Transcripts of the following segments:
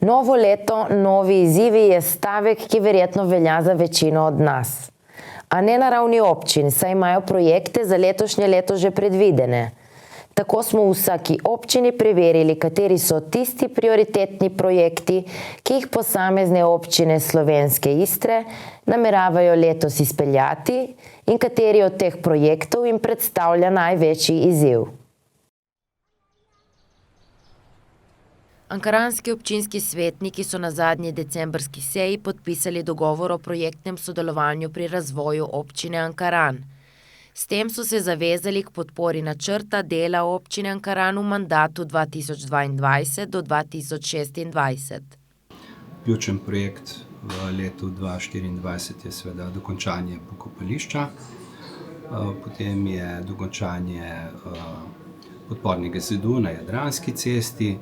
Novo leto, novi izzivi je stavek, ki verjetno velja za večino od nas. A ne na ravni občin, saj imajo projekte za letošnje leto že predvidene. Tako smo v vsaki občini preverili, kateri so tisti prioritetni projekti, ki jih posamezne občine slovenske Istre nameravajo letos izpeljati in kateri od teh projektov jim predstavlja največji izziv. Ankaranski občinski svetniki so na zadnji decembrski seji podpisali dogovor o projektnem sodelovanju pri razvoju občine Ankaran. S tem so se zavezali k podpori načrta dela občine Ankaran v mandatu 2022 do 2026. Ključen projekt v letu 2024 je seveda dokončanje pokopališča, potem je dokončanje podpornega zidu na Jadranski cesti,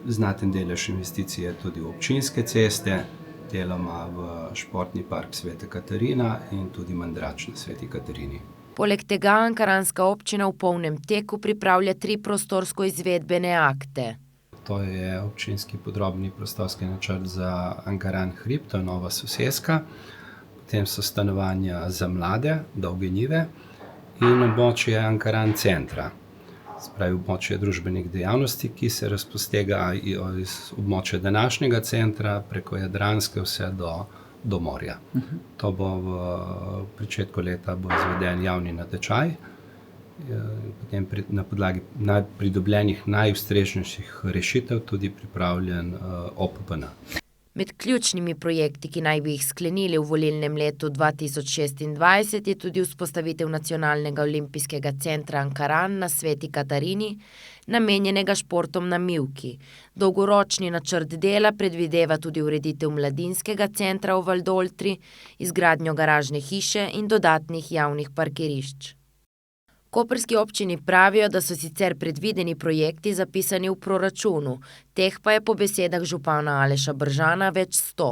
znaten delež investicije tudi v občinske ceste, deloma v športni park Sveta Katarina in tudi mandrač na Sveti Katarini. Poleg tega ankaranska občina v polnem teku pripravlja 3 prostorsko-izvedbene akte. To je občinski podrobni prostorski načrt za Ankaran hrib, to je nova soseska, potem so stanovanja za mlade, Dolge njive in območje Ankaran centra. Spravi območje družbenih dejavnosti, ki se razpostega iz območja današnjega centra preko Jadranske vse do morja. To bo v pričetku leta bo izveden javni natečaj, potem na podlagi pridobljenih najustreznejših rešitev tudi pripravljen OPPN. Med ključnimi projekti, ki naj bi jih sklenili v volilnem letu 2026, je tudi vzpostavitev Nacionalnega olimpijskega centra Ankaran na Sveti Katarini, namenjenega športom na mivki. Dolgoročni načrt dela predvideva tudi ureditev mladinskega centra v Valdoltri, izgradnjo garažne hiše in dodatnih javnih parkirišč. V koprski občini pravijo, da so sicer predvideni projekti zapisani v proračunu, teh pa je po besedah župana Aleša Bržana več 100.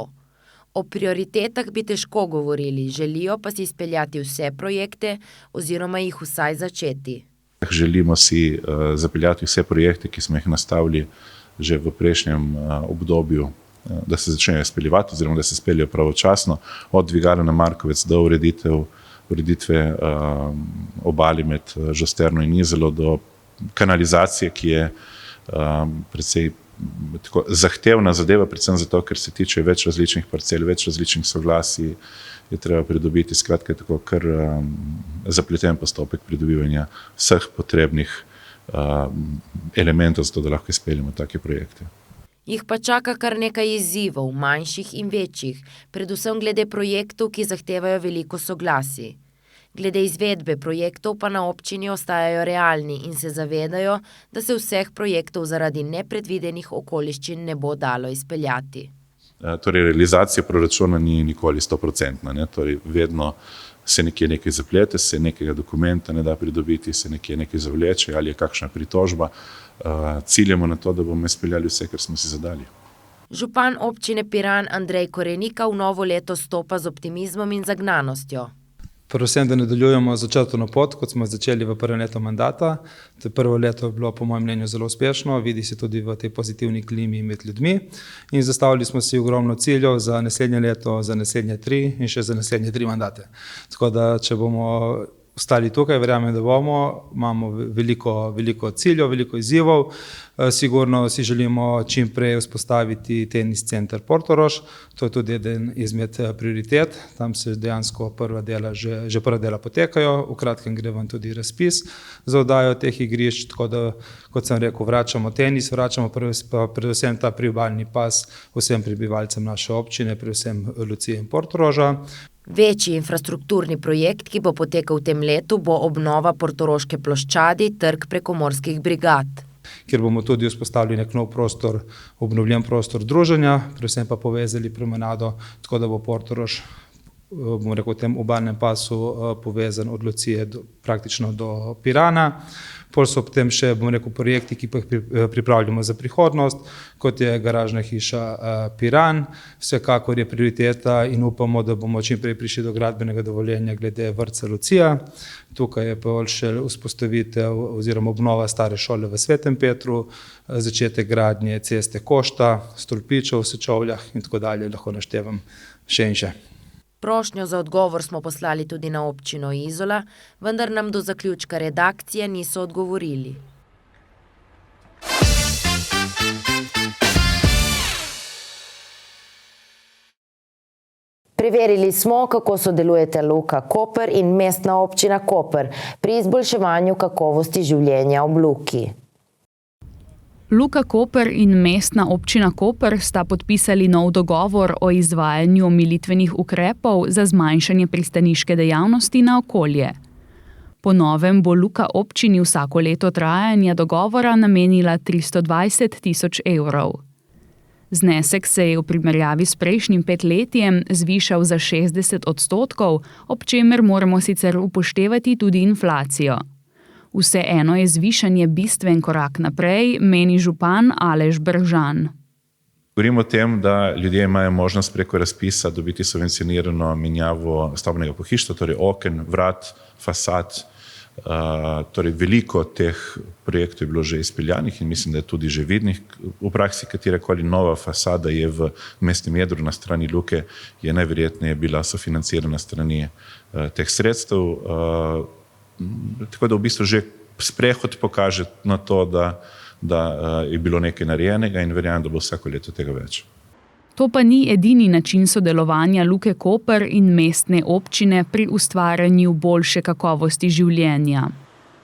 O prioritetah bi težko govorili, želijo pa si izpeljati vse projekte oziroma jih vsaj začeti. Želimo si zapeljati vse projekte, ki smo jih nastavili že v prejšnjem obdobju, da se začnejo izpeljevati oziroma da se izpeljejo pravočasno, od dvigala na Markovec do ureditve obali med Žosterno in Izolo do kanalizacije, ki je precej zahtevna zadeva, predvsem zato, ker se tiče več različnih parcel, več različnih soglasij, je treba pridobiti, skratka tako kar zapleten postopek pridobivanja vseh potrebnih elementov, zato da lahko izpeljemo take projekte. Jih pa čaka kar nekaj izzivov, manjših in večjih, predvsem glede projektov, ki zahtevajo veliko soglasij. Glede izvedbe projektov pa na občini ostajajo realni in se zavedajo, da se vseh projektov zaradi nepredvidenih okoliščin ne bo dalo izpeljati. Torej, realizacija proračuna ni nikoli 100%, torej vedno se nekaj zaplete, se nekega dokumenta ne da pridobiti, se nekaj zavleče ali je kakšna pritožba. Ciljamo na to, da bomo izpeljali vse, kar smo si zadali. Župan občine Piran Andrej Korenika v novo leto stopa z optimizmom in zagnanostjo. Predvsem, da nadaljujemo začrtano pot, kot smo začeli v prvem letu mandata. To prvo leto je bilo po mojem mnenju zelo uspešno, vidi se tudi v tej pozitivni klimi med ljudmi in zastavili smo si ogromno ciljev za naslednje leto, za naslednje 3 in še za naslednje 3 mandate. Tako da, če bomo ostali tukaj, verjamem, da bomo, imamo veliko ciljev, veliko izzivov. Sigurno si želimo čim prej vzpostaviti tenis center Portorož, to je tudi eden izmed prioritet, tam se dejansko prva dela potekajo, v kratkem gre ven tudi razpis za oddajo teh igrišč, tako da, kot sem rekel, vračamo tenis, vračamo predvsem ta priobalni pas vsem prebivalcem naše občine, predvsem Lucije in Portoroža. Večji infrastrukturni projekt, ki bo potekal v tem letu, bo obnova portoroške ploščadi, trg prekomorskih brigad. Kjer bomo tudi vzpostavili nek nov prostor, obnovljen prostor druženja, predvsem pa povezali promenado, tako da bo Portorož bomo rekel, v tem obalnem pasu povezan od Lucije praktično do Pirana. Pol so potem še, bomo rekel, projekti, ki pa jih pripravljamo za prihodnost, kot je garažna hiša Piran. Vsekakor je prioriteta in upamo, da bomo čim prej prišli do gradbenega dovoljenja glede vrtca Lucija. Tukaj je pa še vzpostavitev oziroma obnova stare šole v Svetem Petru, začetek gradnje ceste Košta, stolpičev v Sečovljah in tako dalje, lahko naštevam še in še. Prošnjo za odgovor smo poslali tudi na občino Izola, vendar nam do zaključka redakcije niso odgovorili. Preverili smo, kako sodelujete Luka Koper in Mestna občina Koper pri izboljševanju kakovosti življenja ob Luki. Luka Koper in Mestna občina Koper sta podpisali nov dogovor o izvajanju omilitvenih ukrepov za zmanjšanje pristaniške dejavnosti na okolje. Po novem bo Luka občini vsako leto trajanja dogovora namenila 320 000 evrov. Znesek se je v primerjavi s prejšnjim 5-letjem zvišal za 60%, ob čemer moramo sicer upoštevati tudi inflacijo. Vseeno je zvišanje bistven korak naprej, meni župan Aleš Bržan. Govorimo o tem, da ljudje imajo možnost preko razpisa dobiti subvencionirano menjavo stavbnega pohištva, torej oken, vrat, fasad. Torej veliko teh projektov je bilo že izpeljanih in mislim, da je tudi že vidnih. V praksi katerakoli nova fasada je v mestnem jedru na strani Luke, je najverjetneje bila sofinancirana strani teh sredstev. Tako da v bistvu že sprehod pokaže na to, da je bilo nekaj narejenega in verjamem, da bo vsako leto tega več. To pa ni edini način sodelovanja Luke Koper in Mestne občine pri ustvarjanju boljše kakovosti življenja.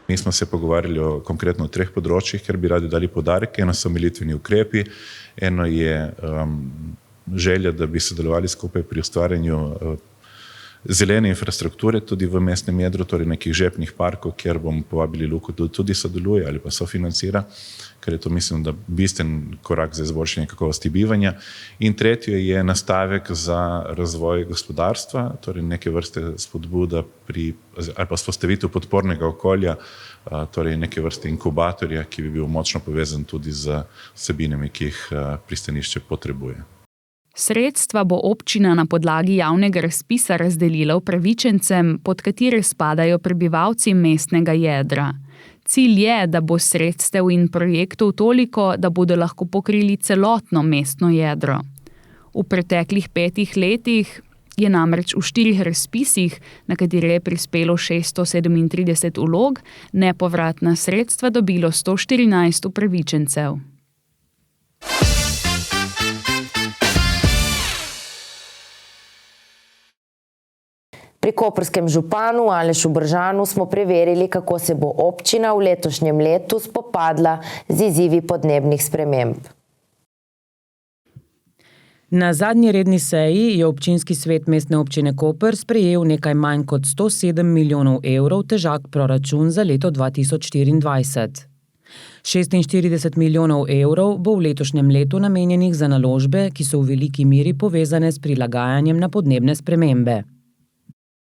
Mi smo se pogovarjali konkretno o 3 področjih, ker bi radi dali poudarek. Eno so omilitveni ukrepi, eno je želja, da bi sodelovali skupaj pri ustvarjanju zelene infrastrukture tudi v mestnem jedru, torej nekih žepnih parkov, kjer bomo povabili Luko, da tudi sodeluje ali pa sofinancira, ker je to, mislim, da bistven korak za izboljšanje kakovosti bivanja. In tretjo je nastavek za razvoj gospodarstva, torej neke vrste spodbuda ali pa vzpostavitev podpornega okolja, torej neke vrste inkubatorja, ki bi bil močno povezan tudi z vsebinami, ki jih pristanišče potrebuje. Sredstva bo občina na podlagi javnega razpisa razdelila upravičencem, pod katere spadajo prebivalci mestnega jedra. Cilj je, da bo sredstev in projektov toliko, da bodo lahko pokrili celotno mestno jedro. V preteklih 5 letih je namreč v 4 razpisih, na katere je prispelo 637 vlog, nepovratna sredstva dobilo 114 upravičencev. Pri koprskem županu Alešu Bržanu smo preverili, kako se bo občina v letošnjem letu spopadla z izzivi podnebnih sprememb. Na zadnji redni seji je občinski svet Mestne občine Koper sprejel nekaj manj kot 107 milijonov evrov težak proračun za leto 2024. 46 milijonov evrov bo v letošnjem letu namenjenih za naložbe, ki so v veliki meri povezane s prilagajanjem na podnebne spremembe.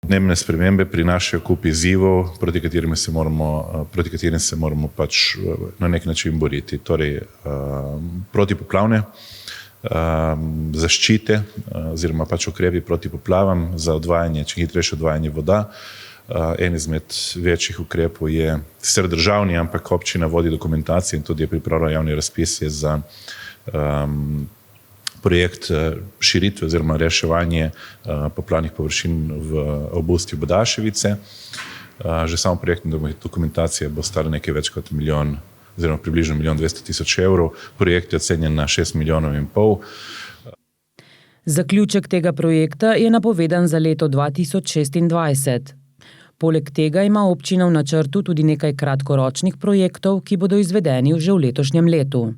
Podnebne spremembe prinašajo kup izzivov, proti katerim se moramo pač na nek način boriti. Torej, protipoplavne zaščite oziroma pač ukrepi proti poplavam za čim hitrejše odvajanje voda. En izmed večjih ukrepov je sicer državni, ampak občina vodi dokumentacijo in tudi je pripravila javni razpis za projekt širitve oziroma reševanje poplavnih površin v obustju Bodaševice. Že samo projektna dokumentacija bo stala nekaj več kot milijon, oziroma približno 1.200.000 evrov. Projekt je ocenjen na 6,5 milijona. Zaključek tega projekta je napovedan za leto 2026. Poleg tega ima občina v načrtu tudi nekaj kratkoročnih projektov, ki bodo izvedeni že v letošnjem letu.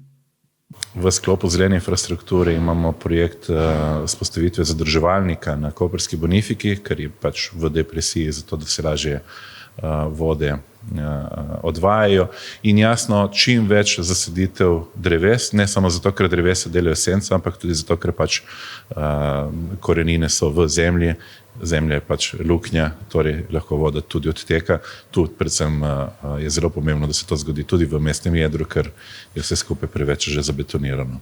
V sklopu zelene infrastrukture imamo projekt vzpostavitve zadrževalnika na Koprski Bonifiki, ker je pač v depresiji, zato da se lažje vode odvajajo. In jasno, čim več zasaditev dreves, ne samo zato, ker drevesa delajo senco, ampak tudi zato, ker pač korenine so v zemlji zemlja je pač luknja, torej lahko voda tudi odteka. Tu predvsem je zelo pomembno, da se to zgodi tudi v mestnem jedru, ker je vse skupaj preveč že zabetonirano.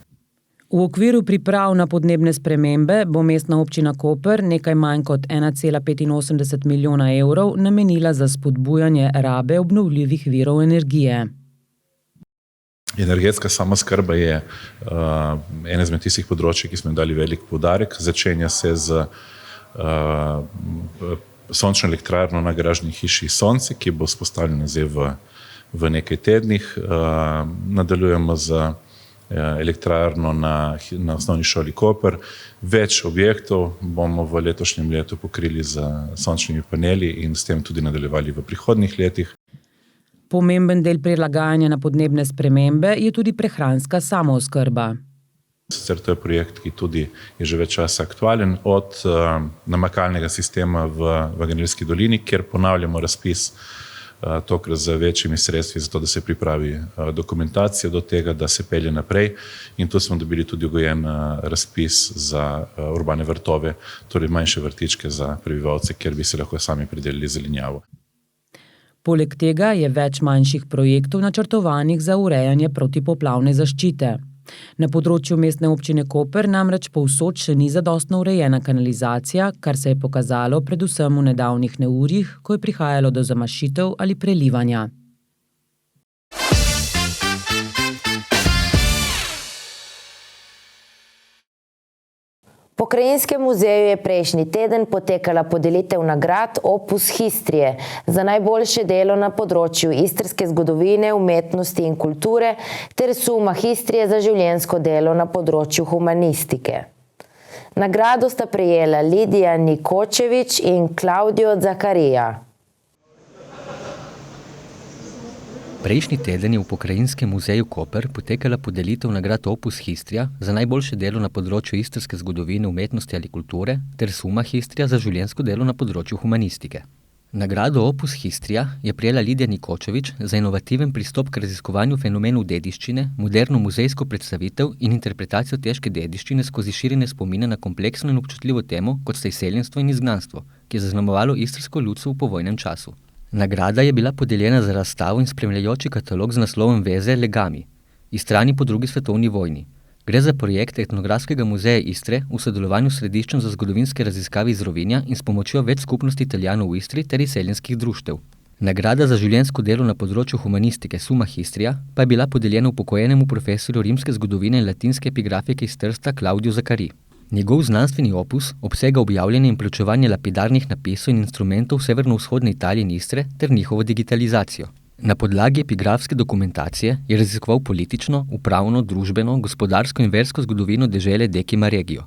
V okviru priprav na podnebne spremembe bo Mestna občina Koper nekaj manj kot 1,85 milijona evrov namenila za spodbujanje rabe obnovljivih virov energije. Energetska samooskrba je ena izmed tistih področij, ki smo jim dali velik poudarek. Začenja se z sončno elektrarno na garažni hiši Sonce, ki bo vzpostavljena zdaj v nekaj tednih. Nadaljujemo z elektrarno na osnovni šoli Koper. Več objektov bomo v letošnjem letu pokrili z sončnimi paneli in s tem tudi nadaljevali v prihodnjih letih. Pomemben del prilagajanja na podnebne spremembe je tudi prehranska samooskrba. Sicer to je projekt, ki tudi je že več časa aktualen, od namakalnega sistema v Ganelski dolini, kjer ponavljamo razpis tokrat z večjimi sredstvi, zato da se pripravi dokumentacija do tega, da se pelje naprej. In tu smo dobili tudi ugojen razpis za urbane vrtove, torej manjše vrtičke za prebivalce, kjer bi se lahko sami pridelali zelenjavo. Poleg tega je več manjših projektov načrtovanih za urejanje protipoplavne zaščite. Na področju Mestne občine Koper namreč povsod še ni zadostno urejena kanalizacija, kar se je pokazalo predvsem v nedavnih neurjih, ko je prihajalo do zamašitev ali prelivanja. Po Krajinskem muzeju je prejšnji teden potekala podelitev nagrad Opus Histrije za najboljše delo na področju istrske zgodovine, umetnosti in kulture ter summa histrije za življenjsko delo na področju humanistike. Nagrado sta prejela Lidija Nikočević in Klaudijo Zakarija. Prejšnji teden je v Pokrajinskem muzeju Koper potekala podelitev nagrad Opus Histrija za najboljše delo na področju istrske zgodovine, umetnosti ali kulture ter summa histrija za življenjsko delo na področju humanistike. Nagrado Opus Histrija je prejela Lidija Nikočević za inovativen pristop k raziskovanju fenomenov dediščine, moderno muzejsko predstavitev in interpretacijo težke dediščine skozi širjenje spomina na kompleksno in občutljivo temo, kot sta izseljenstvo in izgnanstvo, ki je zaznamovalo istrsko ljudstvo v povojnem času. Nagrada je bila podeljena za razstavo in spremljajoči katalog z naslovom Veze legami, Istrani po drugi svetovni vojni. Gre za projekt Etnografskega muzeja Istre v sodelovanju s Središčem za zgodovinske raziskave iz Rovinja in s pomočjo več skupnosti Italijanov v Istri ter izseljenskih društev. Nagrada za življenjsko delo na področju humanistike summa histrija pa je bila podeljena upokojenemu profesorju rimske zgodovine in latinske epigrafike iz Trsta Klaudiju Zakariji. Njegov znanstveni opus obsega objavljanje in preučevanje lapidarnih napisov in instrumentov severno-vzhodne Italije in Istre ter njihovo digitalizacijo. Na podlagi epigrafske dokumentacije je raziskoval politično, upravno, družbeno, gospodarsko in versko zgodovino dežele Decima Regio.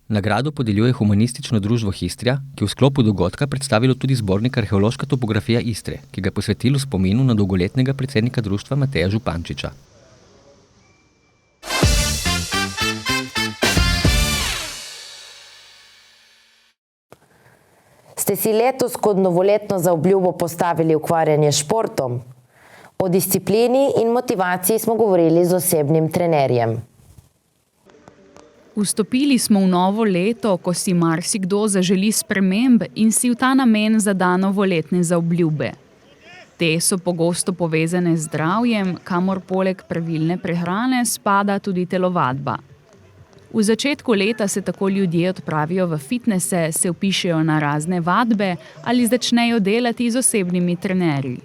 Nagrado podeljuje humanistično društvo Histrija, ki v sklopu dogodka predstavilo tudi zbornik Arheološka topografija Istre, ki ga je posvetilo spominu na dolgoletnega predsednika društva Mateja Župančiča. Ste si letos kot novoletno zaobljubo postavili ukvarjanje s športom? O disciplini in motivaciji smo govorili z osebnim trenerjem. Vstopili smo v novo leto, ko si marsikdo zaželi sprememb in si v ta namen zada novoletne zaobljube. Te so pogosto povezane z zdravjem, kamor poleg pravilne prehrane spada tudi telovadba. V začetku leta se tako ljudje odpravijo v fitnese, se vpišejo na razne vadbe ali začnejo delati z osebnimi trenerji.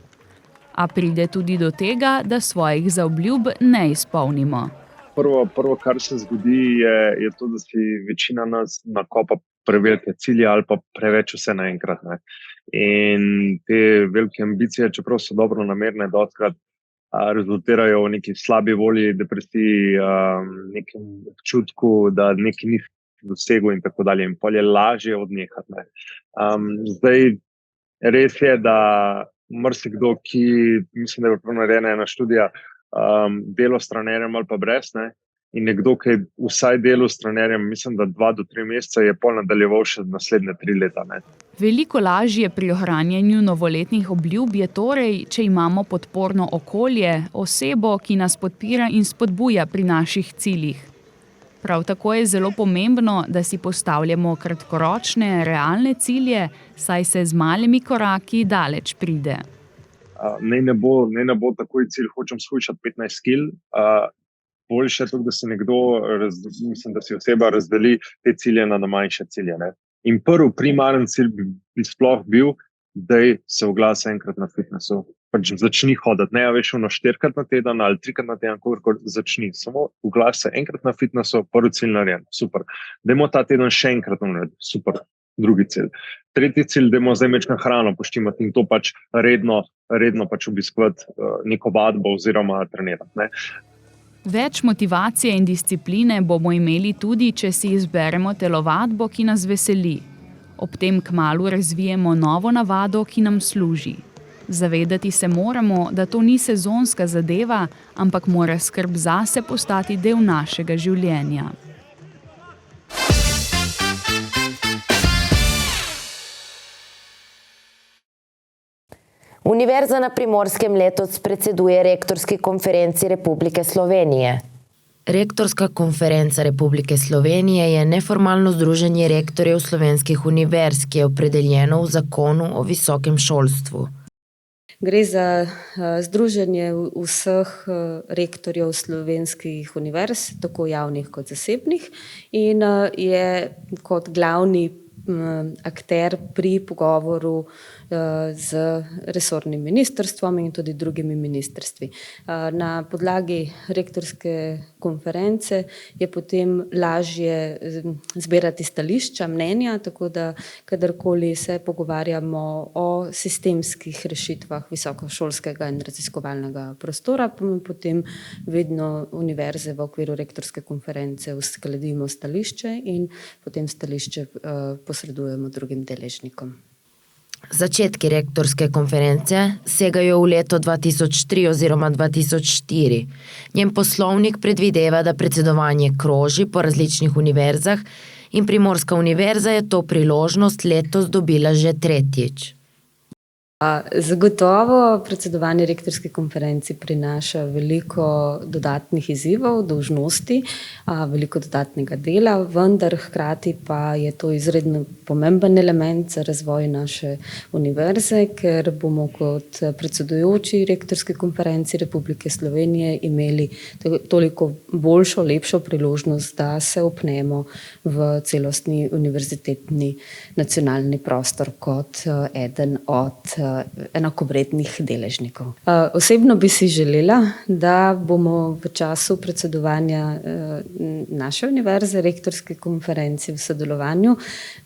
A pride tudi do tega, da svojih zaobljub ne izpolnimo. Prvo, kar se zgodi, je to, da si večina nas nakopa prevelike cilje ali pa preveč vse naenkrat. In te velike ambicije, čeprav so dobro namerne, dostikrat rezultirajo v neki slabi volji, depresiji, nekem občutku, da nekaj ni dosegel in tako dalje. In pol je lažje odnehati. Zdaj, res je, da marsikdo, ki mislim, da je prav narejena ena študija, delo s trenerjem ali pa brez, in nekdo, ki je vsaj delo s trenerjem, mislim, da 2 do 3 meseca je pol nadaljeval še naslednje 3 leta. Veliko lažje pri ohranjanju novoletnih obljub je torej, če imamo podporno okolje, osebo, ki nas podpira in spodbuja pri naših ciljih. Prav tako je zelo pomembno, da si postavljamo kratkoročne, realne cilje, saj se z malimi koraki daleč pride. Naj ne bo takoj cilj, hočem shujšati 15 kil. Boljše je tudi, da si da si oseba razdeli te cilje na manjše cilje. Ne? In prvi primaren cilj bi sploh bil, da se oglasi enkrat na fitnessu. Pač začni hoditi, ne veš, 4-krat na teden ali 3-krat na teden, kolikor začni. Samo oglasi se enkrat na fitnessu, prvi cilj narejen, super. Dajmo ta teden še enkrat narediti, super, drugi cilj. Tretji cilj, dajmo zdaj mečkam hrano poštimati in to pač redno pač obiskovati neko vadbo oziroma trenirati. Ne? Več motivacije in discipline bomo imeli tudi, če si izberemo telovadbo, ki nas veseli. Ob tem kmalu razvijemo novo navado, ki nam služi. Zavedati se moramo, da to ni sezonska zadeva, ampak mora skrb zase postati del našega življenja. Univerza na Primorskem letos predseduje Rektorski konferenci Republike Slovenije. Rektorska konferenca Republike Slovenije je neformalno združenje rektorjev slovenskih univerz, ki je opredeljeno v zakonu o visokem šolstvu. Gre za združenje vseh rektorjev slovenskih univerz, tako javnih kot zasebnih, in je kot glavni akter pri pogovoru z resornim ministrstvom in tudi drugimi ministrstvi. Na podlagi rektorske konference je potem lažje zbirati stališča, mnenja, tako da kadarkoli se pogovarjamo o sistemskih rešitvah visokošolskega in raziskovalnega prostora, potem vedno univerze v okviru rektorske konference uskladimo stališče in potem stališče posredujemo drugim deležnikom. Začetki rektorske konference segajo v leto 2003 oziroma 2004. Njen poslovnik predvideva, da predsedovanje kroži po različnih univerzah in Primorska univerza je to priložnost letos dobila že tretjič. Zagotovo predsedovanje rektorske konferenci prinaša veliko dodatnih izzivov, dolžnosti, veliko dodatnega dela, vendar hkrati pa je to izredno pomemben element za razvoj naše univerze, ker bomo kot predsedujoči rektorske konferenci Republike Slovenije imeli toliko boljšo, lepšo priložnost, da se opnemo v celostni univerzitetni nacionalni prostor kot eden od enakovrednih deležnikov. Osebno bi si želela, da bomo v času predsedovanja naše univerze rektorske konferenci v sodelovanju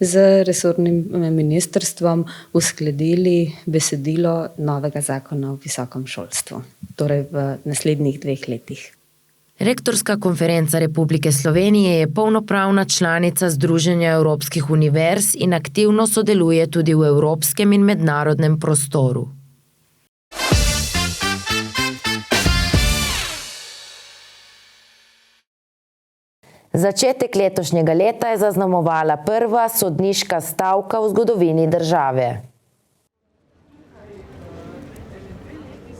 z resornim ministrstvom uskladili besedilo novega zakona o visokem šolstvu, torej v naslednjih 2 letih. Rektorska konferenca Republike Slovenije je polnopravna članica Združenja evropskih univerz in aktivno sodeluje tudi v evropskem in mednarodnem prostoru. Začetek letošnjega leta je zaznamovala prva sodniška stavka v zgodovini države.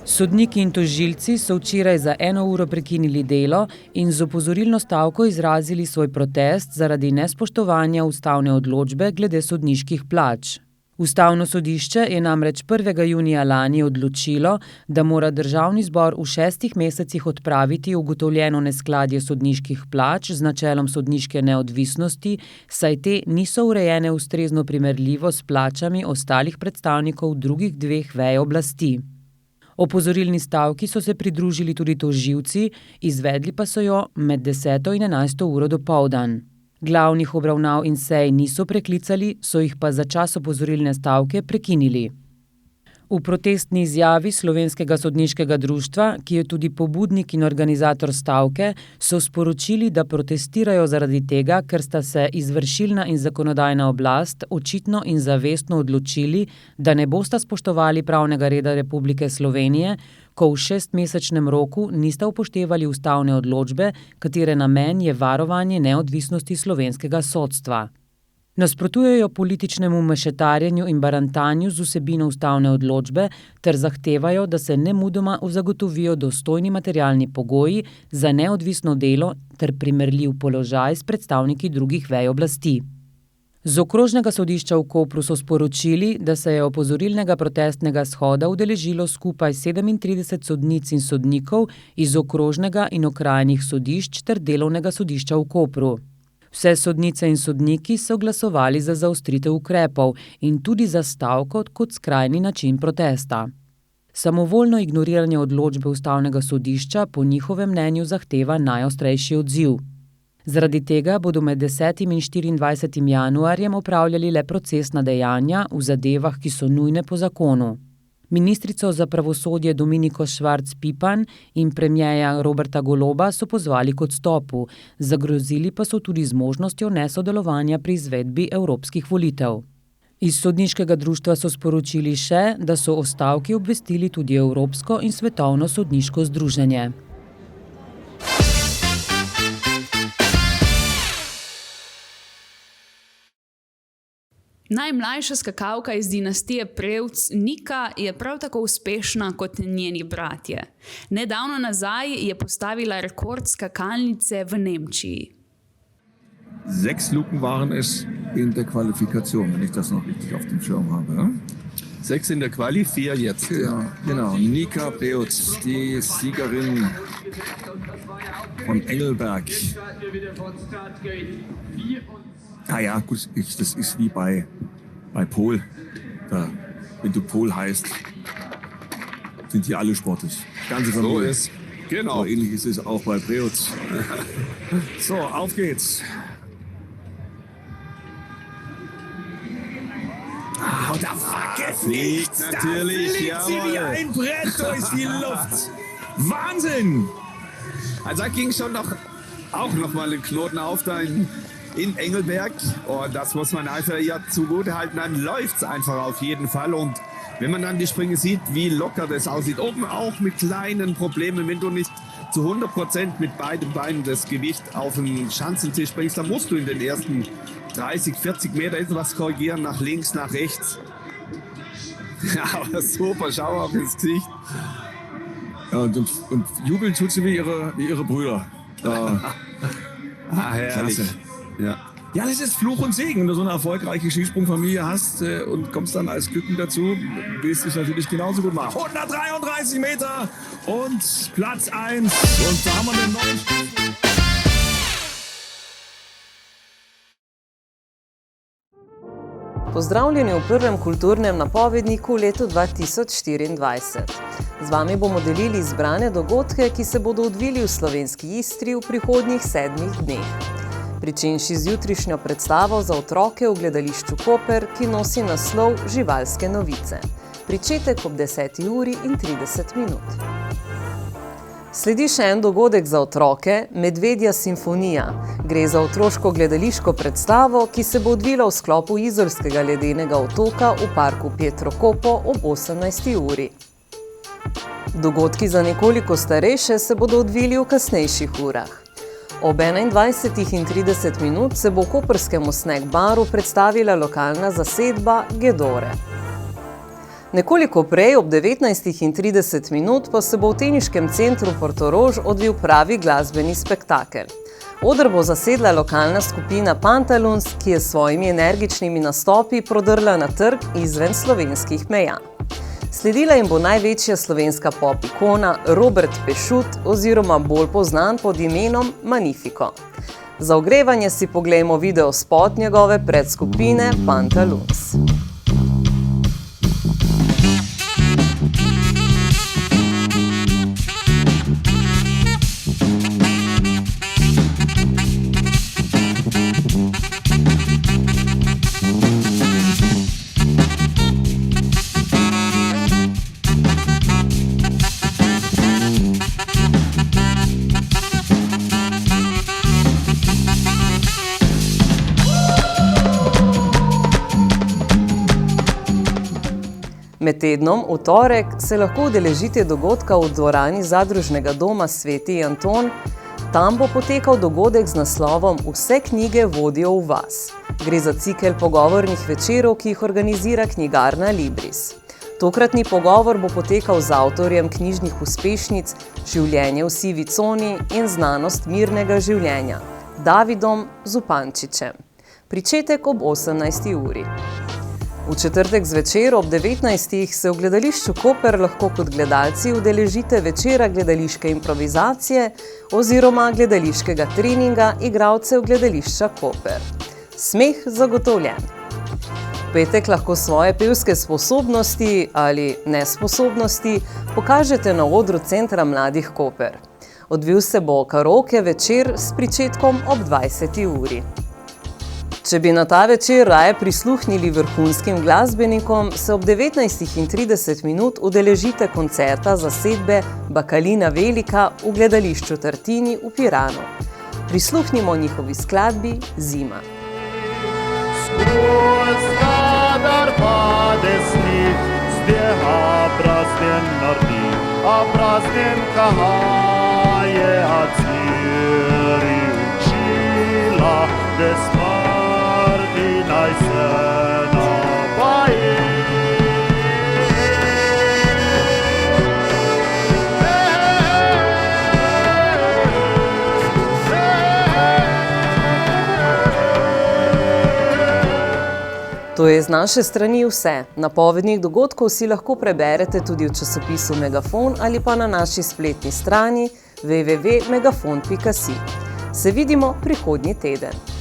Sodniki in tožilci so včeraj za 1 uro prekinili delo in z opozorilno stavko izrazili svoj protest zaradi nespoštovanja ustavne odločbe glede sodniških plač. Ustavno sodišče je namreč 1. junija lani odločilo, da mora Državni zbor v 6 mesecih odpraviti ugotovljeno neskladje sodniških plač z načelom sodniške neodvisnosti, saj te niso urejene ustrezno primerljivo s plačami ostalih predstavnikov drugih 2 vej oblasti. Opozorilni stavki so se pridružili tudi tožilci, izvedli pa so jo med 10. in 11. uro dopoldan. Glavnih obravnav in sej niso preklicali, so jih pa za čas opozorilne stavke prekinili. V protestni izjavi Slovenskega sodniškega društva, ki je tudi pobudnik in organizator stavke, so sporočili, da protestirajo zaradi tega, ker sta se izvršilna in zakonodajna oblast očitno in zavestno odločili, da ne bosta spoštovali pravnega reda Republike Slovenije, ko v 6-mesečnem roku nista upoštevali ustavne odločbe, katere namen je varovanje neodvisnosti slovenskega sodstva. Nasprotujejo političnemu mešetarjenju in barantanju z vsebino ustavne odločbe ter zahtevajo, da se nemudoma zagotovijo dostojni materialni pogoji za neodvisno delo ter primerljiv položaj s predstavniki drugih vej oblasti. Z okrožnega sodišča v Kopru so sporočili, da se je opozorilnega protestnega shoda udeležilo skupaj 37 sodnic in sodnikov iz okrožnega in okrajnih sodišč ter delovnega sodišča v Kopru. Vse sodnice in sodniki so glasovali za zaostritev ukrepov in tudi za stavko kot skrajni način protesta. Samovoljno ignoriranje odločbe ustavnega sodišča po njihovem mnenju zahteva najostrejši odziv. Zaradi tega bodo med 10. in 24. januarjem opravljali le procesna dejanja v zadevah, ki so nujne po zakonu. Ministrico za pravosodje Dominiko Švarc-Pipan in premierja Roberta Goloba so pozvali k odstopu, zagrozili pa so tudi z možnostjo nesodelovanja pri izvedbi evropskih volitev. Iz sodniškega društva so sporočili še, da so o stavki obvestili tudi Evropsko in Svetovno sodniško združenje. Najmlajša skakalka iz dinastije Prevc, Nika, je prav tako uspešna kot njeni bratje. Nedavno nazaj je postavila rekord skakalnice v Nemčiji. 6 Luken waren es in der Qualifikation, wenn ich das noch richtig auf dem Schirm habe. Ja? 6 in der Quali, 4 jetzt. Ja, genau. Nika Prevc, die Siegerin von Engelberg. Ja, gut, das ist wie bei Pol. Wenn du Pol heißt, sind hier alle sportlich. Ganze Familie. So ist, genau. So ähnlich ist es auch bei Prevc. So, auf geht's. Und da wackelt nichts. Natürlich, da fliegt sie wie ein Brett durch die Luft. Wahnsinn! Also da ging schon auch noch mal ein Knoten auf da in Engelberg. Und das muss man einfach ihr zugutehalten. Dann läuft es einfach auf jeden Fall. Und wenn man dann die Sprünge sieht, wie locker das aussieht, oben auch mit kleinen Problemen, wenn du nicht zu 100% mit beiden Beinen das Gewicht auf den Schanzentisch bringst, dann musst du in den ersten 30, 40 Meter etwas korrigieren, nach links, nach rechts. Ja, aber super, schau auf ins Gesicht. Ja, und jubeln tut sie wie ihre Brüder. Herrlich. Klasse. Ja, das ist Fluch und Segen, wenn du so eine erfolgreiche Skisprungfamilie hast und kommst dann als Küken dazu, willst du es natürlich genauso gut machen. 133 Meter und Platz 1. Und da haben wir den neuen Pozdravljeni v prvem kulturnem napovedniku v letu 2024. Z vami bomo delili izbrane dogodke, ki se bodo odvili v slovenski Istri v prihodnjih 7 dneh. Pričenši z jutrišnjo predstavo za otroke v gledališču Koper, ki nosi naslov Živalske novice. Pričetek ob 10:30. Sledi še en dogodek za otroke, Medvedja simfonija. Gre za otroško gledališko predstavo, ki se bo odvila v sklopu izolskega ledenega otoka v parku Pietrokopo ob 18. uri. Dogodki za nekoliko starejše se bodo odvili v kasnejših urah. Ob 21:30 se bo v koprskemu Snack baru predstavila lokalna zasedba Gedore. Nekoliko prej, ob 19:30 pa se bo v teniškem centru Portorož odvil pravi glasbeni spektakel. Oder bo zasedla lokalna skupina Pantaloons, ki je s svojimi energičnimi nastopi prodrla na trg izven slovenskih meja. Sledila jim bo največja slovenska pop ikona Robert Pešut oziroma bolj poznan pod imenom Magnifico. Za ogrevanje si poglejmo videospot njegove predskupine Pantaloons. Med tednom, v torek, se lahko udeležite dogodka v dvorani Zadružnega doma Sveti Anton. Tam bo potekal dogodek z naslovom Vse knjige vodijo v vas. Gre za cikel pogovornih večerov, ki jih organizira knjigarna Libris. Tokratni pogovor bo potekal z avtorjem knjižnih uspešnic Življenje v sivi coni in Znanost mirnega življenja, Davidom Zupančičem. Pričetek ob 18. uri. V četrtek zvečer ob 19. se v gledališču Koper lahko kot gledalci udeležite večera gledališke improvizacije oziroma gledališkega treninga igralcev gledališča Koper. Smeh zagotovljen. V petek lahko svoje pevske sposobnosti ali nesposobnosti pokažete na odru Centra mladih Koper. Odvil se bo karaoke večer s pričetkom ob 20. uri. Če bi na ta večer raje prisluhnili vrhunskim glasbenikom, se ob 19:30 udeležite koncerta zasedbe Bakalina Velika v gledališču Tartini v Piranu. Prisluhnimo njihovi skladbi Zima. Kadar pade sneg, zdjeha brazden nardi, a brazden kahaje, a ciri učila, de smrti naj se nabaje. To je z naše strani vse. Napovednik dogodkov si lahko preberete tudi v časopisu Megafon ali pa na naši spletni strani www.megafon.si. Se vidimo prihodnji teden.